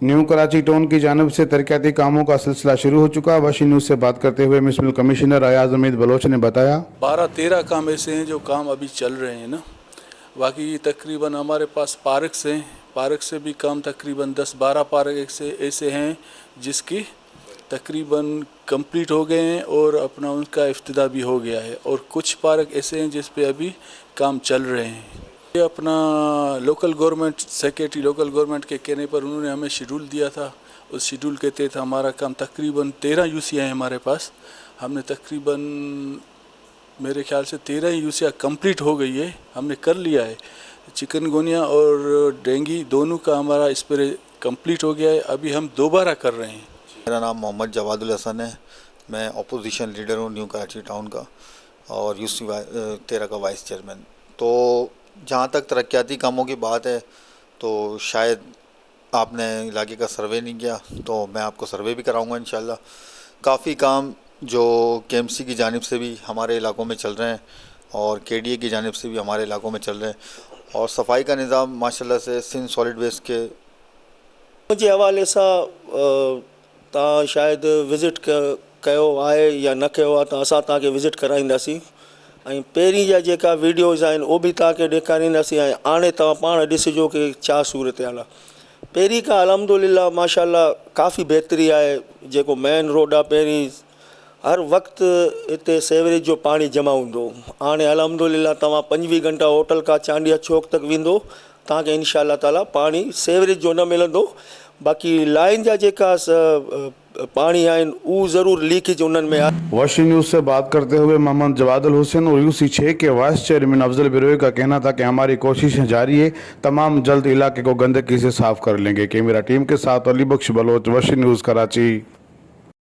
New Karachi town की जानिब से तरक्याती कामों का सिलसिला शुरू हो चुका। वशी न्यूज़ से बात करते हुए म्युनिसिपल कमिश्नर अयाज हमीद बलोच ने बताया 12-13 काम ऐसे हैं जो काम अभी चल रहे हैं ना। बाकी तकरीबन हमारे पास पार्क्स हैं, पार्क से भी काम तकरीबन 10-12 पार्क ऐसे हैं जिसकी तकरीबन कंप्लीट हो गए हैं और अपना उनका इफ्तिदा भी हो गया है, और कुछ पार्क ऐसे हैं जिस पे अभी काम चल रहे हैं। ये अपना local government secretary local government के कहने पर उन्होंने हमें शेड्यूल दिया था। उस शेड्यूल के तहत हमारा काम तकरीबन 13 यूसिया है हमारे पास। हमने तकरीबन मेरे ख्याल से 13 यूसिया कंप्लीट हो गई है, हमने कर लिया है। चिकनगुनिया और डेंगू दोनों का हमारा इस पर कंप्लीट हो गया है, अभी हम दोबारा कर रहे हैं। मेरा नाम मोहम्मद जवादुल हसन है। मैं अपोजिशन लीडर हूँ न्यू कराची टाउन का और यूसी 13 का वाइस चेयरमैन। तो जहाँ तक तरक्याती कामों की बात है तो शायद आपने इलाके का सर्वे नहीं किया, तो मैं आपको सर्वे भी कराऊंगा इंशाल्लाह। काफ़ी काम जो केएमसी की जानिब से भी हमारे इलाकों में चल रहे हैं और केडीए की जानिब से भी हमारे इलाकों में चल रहे हैं, और सफाई का निज़ाम माशाल्लाह से सिंध सॉलिड वेस्ट के मुझे हवाले सां तव्हां शायद विज़िट कयो आहे या न कयो आहे, त असां तव्हांखे विज़िट कराईंदासीं ऐं पहिरीं जा जेका वीडियोज़ आहिनि उहो बि तव्हांखे ॾेखारींदासीं ऐं हाणे तव्हां पाण ॾिसिजो कि छा सूरत हाल आहे। पहिरीं खां अल्हम्दुलिल्लाह माशाल्लाह काफ़ी बहितरी आहे। जेको मेन रोड आहे पहिरीं हर वक़्तु हिते सेवरेज जो पाणी जमा हूंदो, हाणे अल्हम्दुलिल्लाह तव्हां 25 घंटा होटल का चांडिया चौक तक वेंदो तव्हांखे इंशाअल्लाह ताला पाणी सेवरेज जो न मिलंदो। बाकी लाइन जा जेका पानी आहिनि उहो ज़रूर लीकेज उन्हनि में आहे। वशी न्यूज़ से बात करते हुए मोहम्मद जवादुल हुसैन और यूसी 6 के वाइस चेयरमैन अफजल बिरोई का कहना था कि हमारी कोशिशें जारी है, तमाम जल्द इलाके को गंदगी से साफ कर लेंगे। कैमरा टीम के साथ अली बख्श बलोच, वशी न्यूज़ कराची।